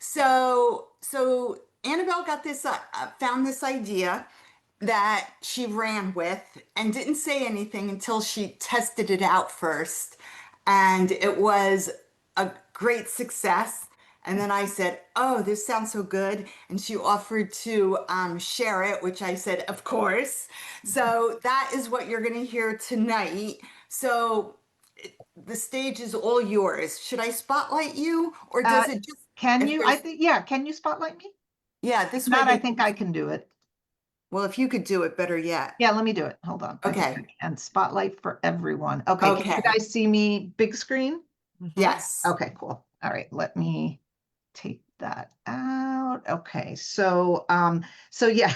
So Annabelle got this, found this idea that she ran with and didn't say anything until she tested it out first. And it was a great success. And then I said, "Oh, this sounds so good." And she offered to share it, which I said, "Of course." So that is what you're going to hear tonight. So the stage is all yours. Should I spotlight you or Uh, does it just, can if you? I there's, think, yeah, can you spotlight me? yeah, If this way not, I they think can, I can do it. well, if you could do it, better yet. Yeah, let me do it. Hold on. I think I Okay. can. Spotlight for everyone. Okay, can you Okay. guys see me big screen? Yes. Okay, cool. All right, let me take that out. Okay, so yeah,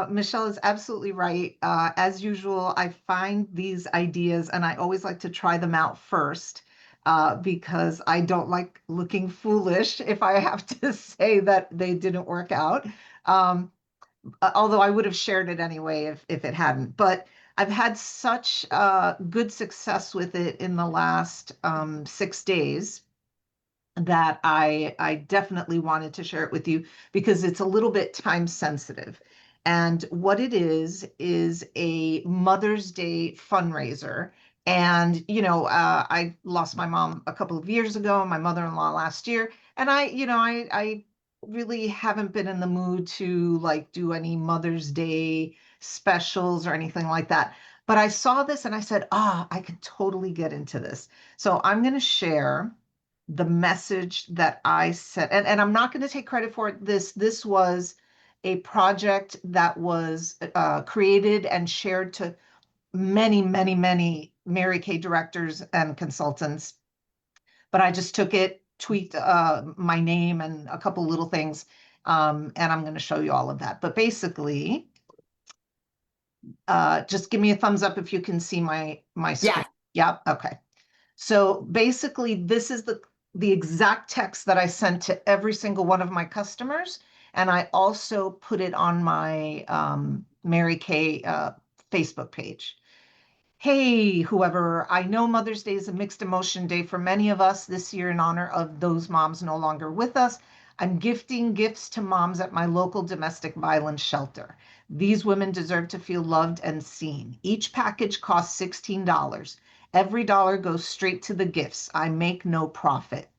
Michelle is absolutely right. As usual, I find these ideas and I always like to try them out first, because I don't like looking foolish if I have to say that they didn't work out. Um, Although I would have shared it anyway if it hadn't. But I've had such good success with it in the last 6 days that I definitely wanted to share it with you because it's a little bit time sensitive. And what it is a Mother's Day fundraiser. And I lost my mom a couple of years ago, my mother-in-law last year, and I really haven't been in the mood to like do any Mother's Day specials or anything like that. But I saw this and I said, I could totally get into this. So I'm going to share the message that I sent, and I'm not going to take credit for it. This was a project that was created and shared to many, many, many Mary Kay directors and consultants. But I just took it, tweaked my name and a couple little things, and I'm going to show you all of that. But basically, just give me a thumbs up if you can see my Yeah. screen. Yep. Okay. So basically, this is the exact text that I sent to every single one of my customers. And I also put it on my Mary Kay Facebook page. Hey, whoever, I know Mother's Day is a mixed emotion day for many of us this year in honor of those moms no longer with us. I'm gifting gifts to moms at my local domestic violence shelter. These women deserve to feel loved and seen. Each package costs $16. Every dollar goes straight to the gifts. I make no profit.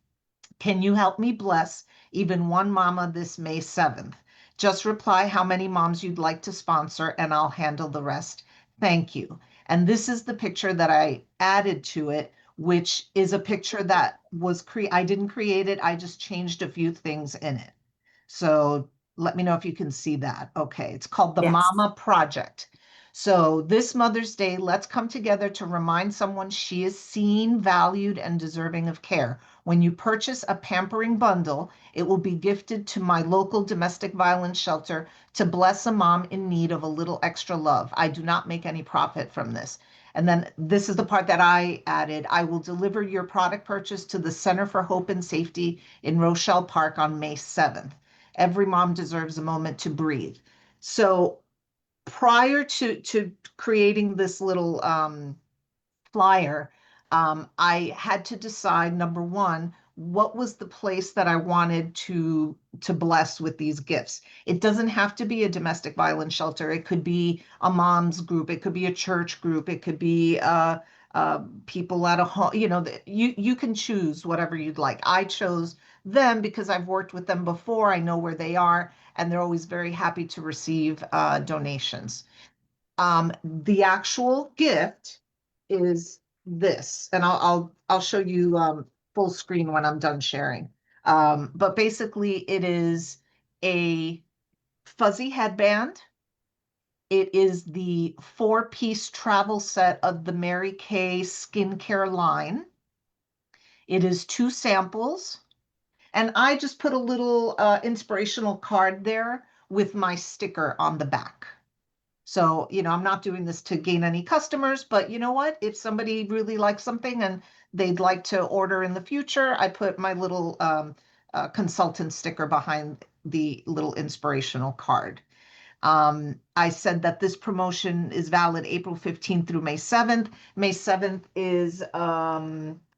Can you help me bless even one mama this May 7th? Just reply how many moms you'd like to sponsor and I'll handle the rest. Thank you. And this is the picture that I added to it, which is a picture that I didn't create it. I just changed a few things in it. So let me know if you can see that. Okay, it's called the Yes. Mama Project. So this Mother's Day, let's come together to remind someone she is seen, valued, and deserving of care. When you purchase a pampering bundle, it will be gifted to my local domestic violence shelter to bless a mom in need of a little extra love. I do not make any profit from this. And then this is the part that I added. I will deliver your product purchase to the Center for Hope and Safety in Rochelle Park on May 7th. Every mom deserves a moment to breathe. So prior to creating this little flyer, I had to decide, number one, what was the place that I wanted to bless with these gifts. It doesn't have to be a domestic violence shelter. It could be a mom's group. It could be a church group. It could be people at a home. You can choose whatever you'd like. I chose them because I've worked with them before. I know where they are, and they're always very happy to receive donations. The actual gift is this, and I'll show you full screen when I'm done sharing. But basically, it is a fuzzy headband. It is the four-piece travel set of the Mary Kay skincare line. It is two samples, and I just put a little inspirational card there with my sticker on the back. So, I'm not doing this to gain any customers, but you know what? If somebody really likes something and they'd like to order in the future, I put my little consultant sticker behind the little inspirational card. I said that this promotion is valid April 15th through May 7th. May 7th is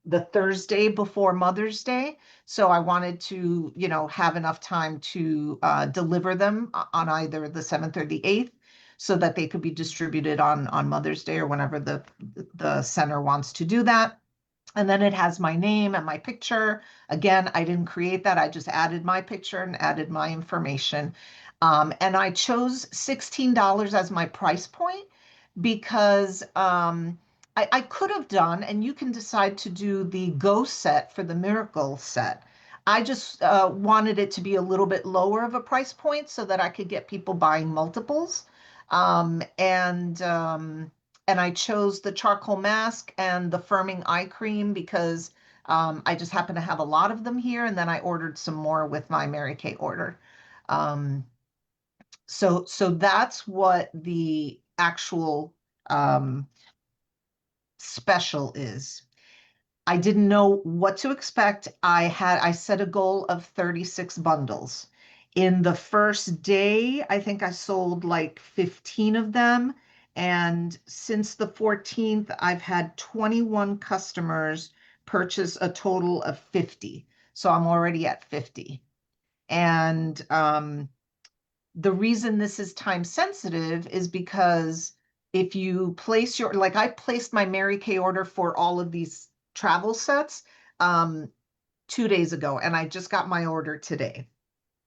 the Thursday before Mother's Day. So I wanted to, have enough time to deliver them on either the 7th or the 8th so that they could be distributed on Mother's Day or whenever the center wants to do that. And then it has my name and my picture. Again, I didn't create that. I just added my picture and added my information. And I chose $16 as my price point because I could have done, and you can decide to do the Go set for the Miracle set. I just wanted it to be a little bit lower of a price point so that I could get people buying multiples. Um, and um, and I chose the charcoal mask and the firming eye cream because I just happen to have a lot of them here, and then I ordered some more with my Mary Kay order. Um, so that's what the actual um, special is. I didn't know what to expect. I set a goal of 36 bundles. In the first day, I think I sold like 15 of them. And since the 14th, I've had 21 customers purchase a total of 50. So I'm already at 50. And the reason this is time sensitive is because if you place like I placed my Mary Kay order for all of these travel sets um, 2 days ago, and I just got my order today.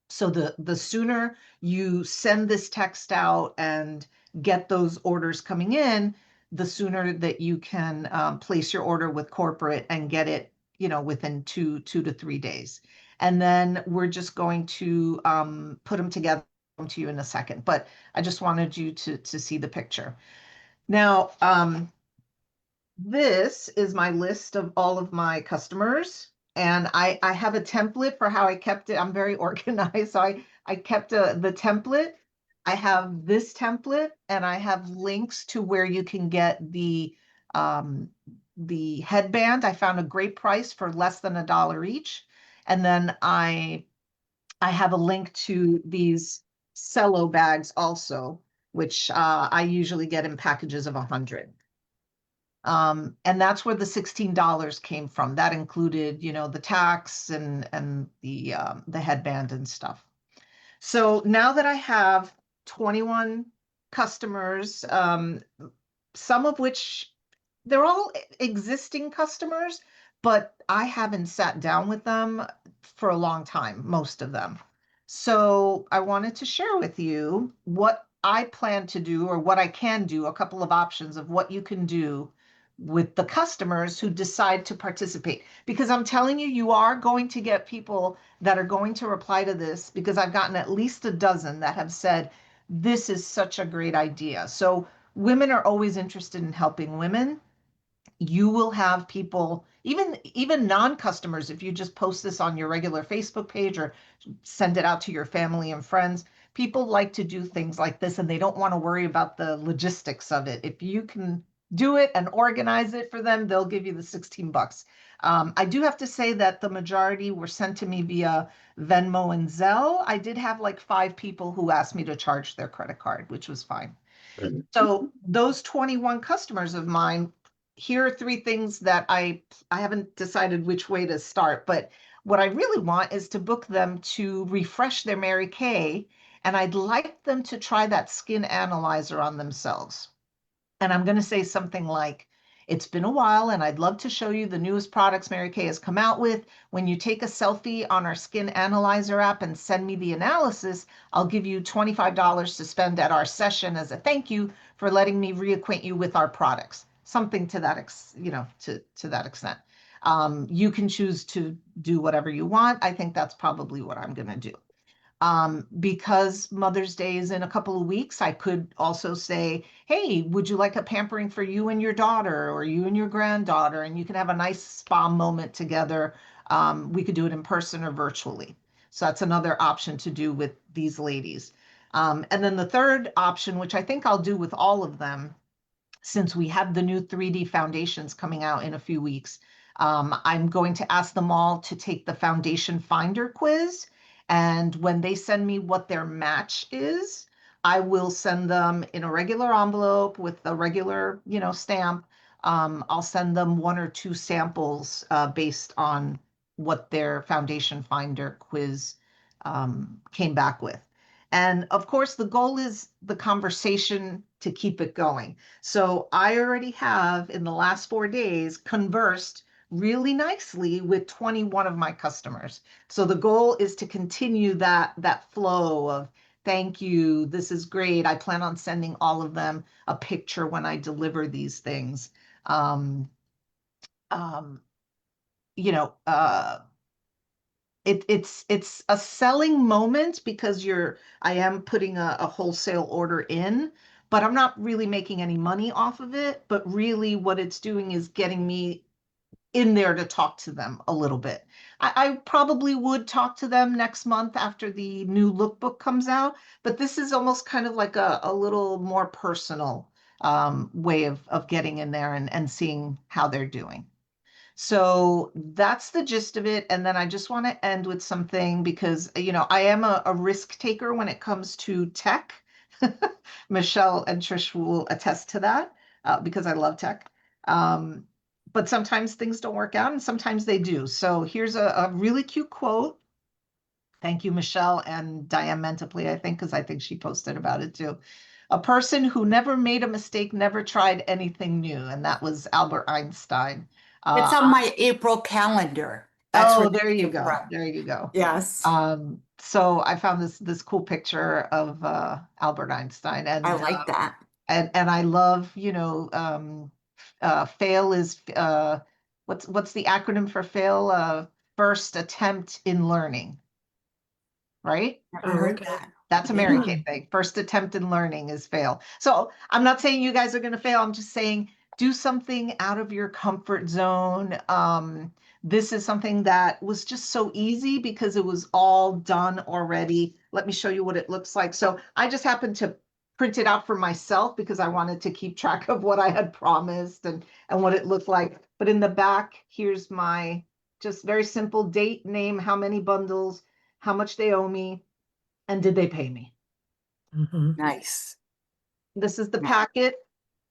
So the sooner you send this text out and get those orders coming in, the sooner that you can place your order with corporate and get it, within 2 to 3 days. And then we're just going to put them together to you in a second. But I just wanted you to see the picture. Now, this is my list of all of my customers, and I have a template for how I kept it. I'm very organized, so I kept the template. I have this template, and I have links to where you can get um, the headband. I found a great price for less than $1 each, and then I have a link to these cello bags also, which I usually get in packages of 100. And that's where the $16 came from. That included, the tax and the headband and stuff. So now that I have 21 customers, some of which they're all existing customers, but I haven't sat down with them for a long time, most of them. So I wanted to share with you what I plan to do or what I can do, a couple of options of what you can do with the customers who decide to participate. Because I'm telling you, you are going to get people that are going to reply to this because I've gotten at least a dozen that have said, this is such a great idea. So women are always interested in helping women. You will have people, even non-customers, if you just post this on your regular Facebook page or send it out to your family and friends, people like to do things like this and they don't want to worry about the logistics of it. If you can do it and organize it for them, they'll give you the 16 bucks. I do have to say that the majority were sent to me via Venmo and Zelle. I did have like 5 people who asked me to charge their credit card, which was fine. So those 21 customers of mine, here are 3 things that I haven't decided which way to start, but what I really want is to book them to refresh their Mary Kay, and I'd like them to try that skin analyzer on themselves. And I'm going to say something like, it's been a while and I'd love to show you the newest products Mary Kay has come out with. When you take a selfie on our skin analyzer app and send me the analysis, I'll give you $25 to spend at our session as a thank you for letting me reacquaint you with our products. Something to that, to that extent. You can choose to do whatever you want. I think that's probably what I'm going to do. Because Mother's Day is in a couple of weeks, I could also say, hey, would you like a pampering for you and your daughter or you and your granddaughter? And you can have a nice spa moment together. We could do it in person or virtually. So that's another option to do with these ladies. And then the third option, which I think I'll do with all of them, since we have the new 3D foundations coming out in a few weeks, I'm going to ask them all to take the foundation finder quiz. And when they send me what their match is, I will send them in a regular envelope with a regular, stamp, I'll send them 1 or 2 samples based on what their foundation finder quiz came back with. And of course, the goal is the conversation to keep it going. So I already have, in the last 4 days, conversed really nicely with 21 of my customers. So the goal is to continue that flow of thank you, this is great. I plan on sending all of them a picture when I deliver these things. Um, um, you know, it's a selling moment because I am putting a wholesale order in, but I'm not really making any money off of it. But really, what it's doing is getting me in there to talk to them a little bit. I probably would talk to them next month after the new lookbook comes out, but this is almost kind of like a little more personal way of getting in there and seeing how they're doing. So that's the gist of it. And then I just want to end with something because, I am a risk taker when it comes to tech. Michelle and Trish will attest to that because I love tech. Um, but sometimes things don't work out and sometimes they do. So here's a really cute quote. Thank you, Michelle and Diane Mentaply, I think, because I think she posted about it too. A person who never made a mistake never tried anything new. And that was Albert Einstein. It's Uh, on my April calendar. That's where oh, that there you came go. from. There you go. Yes, So I found this cool picture of Albert Einstein, I and like that. I love, fail is what's the acronym for fail? First attempt in learning, right? Never Oh, heard okay. that. That's a Mary Yeah. Kay thing. First attempt in learning is fail. So I'm not saying you guys are going to fail. I'm just saying do something out of your comfort zone. This is something that was just so easy because it was all done already. Let me show you what it looks like. So I just happened to print it out for myself because I wanted to keep track of what I had promised and what it looked like. But in the back, here's my just very simple date, name, how many bundles, how much they owe me, and did they pay me? Mhm. Nice. This is the Nice. packet.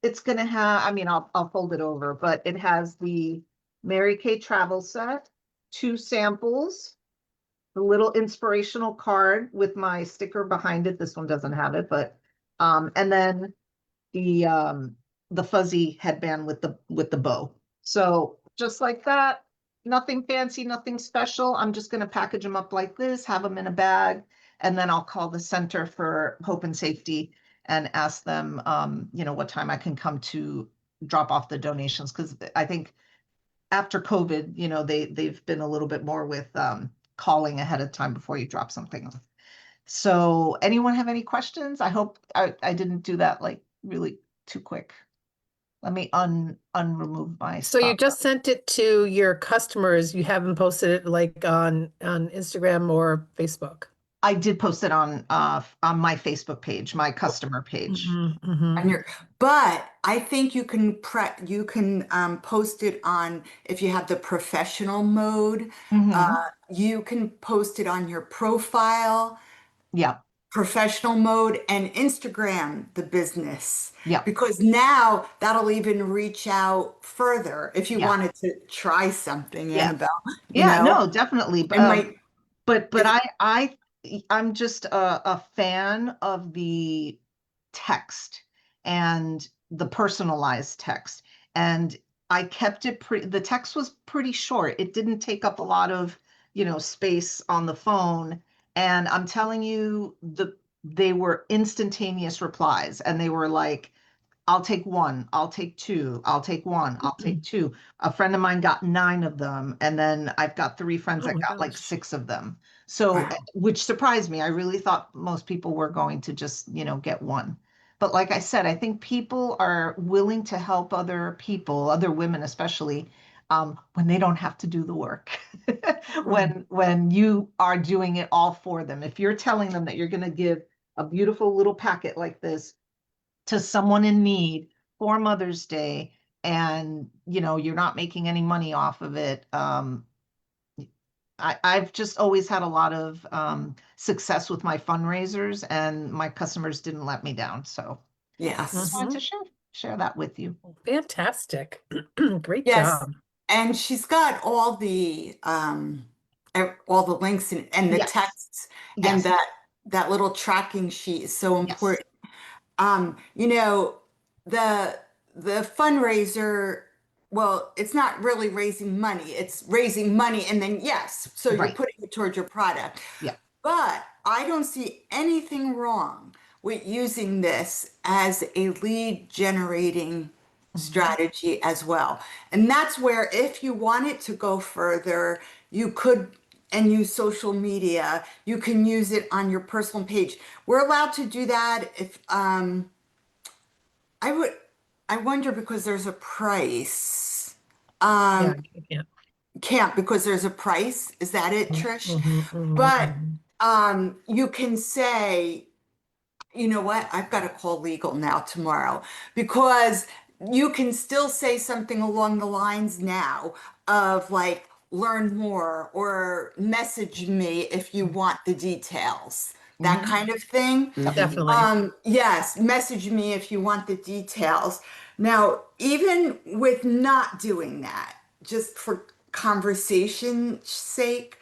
It's gonna have, I mean, I'll fold it over, but it has the Mary Kay travel set, 2 samples, the little inspirational card with my sticker behind it. This one doesn't have it, but and then the um the fuzzy headband with the bow. So just like that, nothing fancy, nothing special. I'm just going to package them up like this, have them in a bag, and then I'll call the Center for Hope and Safety and ask them what time I can come to drop off the donations, because I think after COVID, they've been a little bit more with calling ahead of time before you drop something off. So anyone have any questions? I hope I didn't do that like really too quick. Let me unremove my So you stop. just sent it to your customers. You haven't posted it like on Instagram or Facebook. I did post it on my Facebook page, my customer page. Hmm, hmm. On your, but I think you can post it on if you have the professional mode. Hmm. You can post it on your profile, Yeah, professional mode, and Instagram, the business, yeah, because now that'll even reach out further if you yeah, wanted to try something, yeah, Annabelle. You yeah. know, No, definitely. it might. But It, I'm just a fan of the text and the personalized text. And I kept it the text was pretty short. It didn't take up a lot of, space on the phone. And I'm telling you, they were instantaneous replies and they were like, I'll take one, I'll take two, I'll take one, I'll take two. A friend of mine got 9 of them, and then I've got 3 friends Oh that my got like gosh. 6 of them. So, wow. which surprised me. I really thought most people were going to just, get one. But like I said, I think people are willing to help other people, other women especially, when they don't have to do the work. When you are doing it all for them. If you're telling them that you're going to give a beautiful little packet like this to someone in need for Mother's Day, and you're not making any money off of it. I've just always had a lot of success with my fundraisers, and my customers didn't let me down. So just Yes. wanted to Hmm. share share that with you. Fantastic. Great Yes, job. and she's got all the links and the Yes, texts, and yes, that little tracking sheet is so yes, important. You know, the the fundraiser, well, it's not really raising money. It's raising money and then yes, so you're right. putting it towards your product. Yeah. But I don't see anything wrong with using this as a lead generating Mhm. strategy as well. And that's where if you wanted to go further, you could and use social media, you can use it on your personal page. We're allowed to do that if I would I wonder because there's a price. Yeah, Um I can't. can't because there's a price. Is that it, Trish? Mhm, mhm, But mhm. you can say, you know what? I've got to call legal now tomorrow because you can still say something along the lines now of like, learn more or message me if you want the details, that Mhm. kind of thing. Definitely. Yes, message me if you want the details. Now, even with not doing that, just for conversation's sake,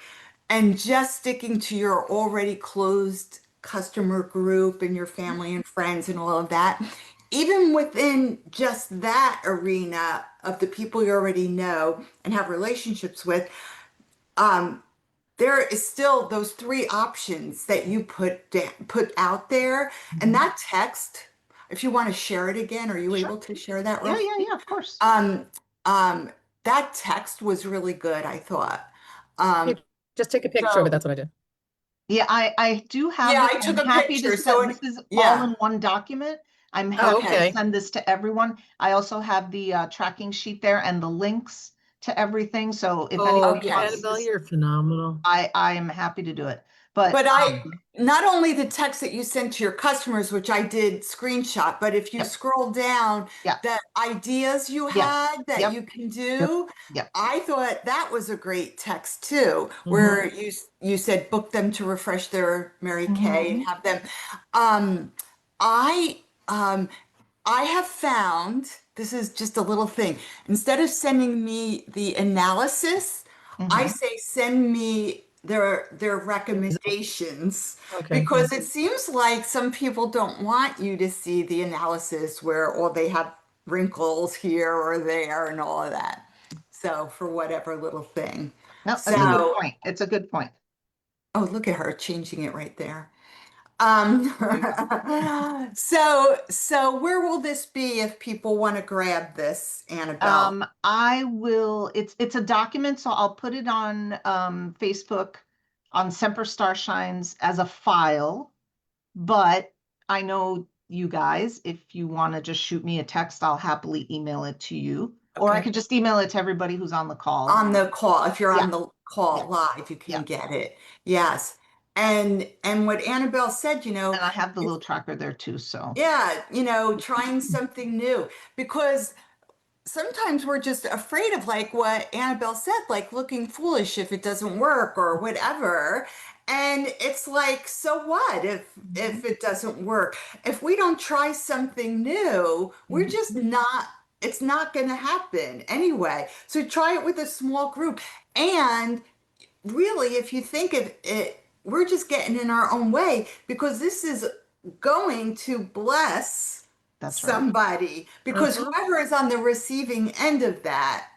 and just sticking to your already closed customer group and your family and friends and all of that, even within just that arena of the people you already know and have relationships with, there is still those three options that you put out there. And Mhm. that text, if you want to share it again, are you Sure. able to share that Yeah, real yeah, quick? yeah, of course. Um, that text was really good, I thought. Yeah, Um, just take a picture of it. so That's what I did. Yeah, I do have yeah, this. I I'm took a happy to picture. So send, it, this is all yeah, in one document. I'm Oh, happy to okay. okay. send this to everyone. I also have the tracking sheet there and the links to everything. So if Oh, anybody you Okay. wants Annabelle, this, you're phenomenal. I am happy to do it. But But I not only the text that you sent to your customers, which I did screenshot, but if you yep, scroll down, yeah, the ideas you yes, had that yep, you can do, yep. I thought that was a great text too, Hmm. where you said book them to refresh their Mary Kay and Hmm. have them. Um, I um, I have found this is just a little thing. Instead of sending me the analysis, I Hmm. say send me their recommendations Okay. because it seems like some people don't want you to see the analysis where or they have wrinkles here or there and all of that. So for whatever little thing. No, that's a good So, point. It's a good point. oh, look at her changing it right there. Um, so where will this be if people want to grab this, Annabelle? I will, it's a document, so I'll put it on Facebook on Semper Starshines as a file. But I know you guys, if you want to just shoot me a text, I'll happily email it to you. Or I Okay. could just email it to everybody who's on the call. On the call, if you're Yeah, on the yeah, call live, you yeah. can get it. Yes. And what Annabelle said, And I have the little tracker there too, so. yeah, trying something new because sometimes we're just afraid of like what Annabelle said, like looking foolish if it doesn't work or whatever. And it's like, so what if Mhm, it doesn't work? If we don't try something new, we're mhm. just not, it's not going to happen anyway. So try it with a small group. And really, if you think of it, we're just getting in our own way because this is going to bless That's right. somebody because Uh-huh. whoever is on the receiving end of that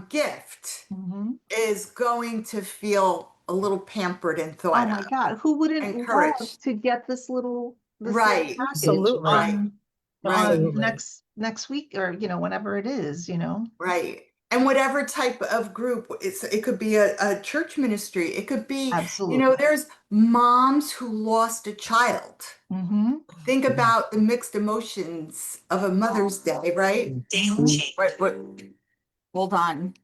gift Mhm. is going to feel a little pampered and Oh thought my of, God, who wouldn't love encouraged. to get this little Right, package Absolutely. right, on right. Absolutely. next week, or whenever it is. Right. And whatever type of group, it could be a church ministry. It could be, Absolutely. there's moms who lost a child. Hmm. Think about the mixed emotions of a Mother's Day, right? Hmm. What, hold on.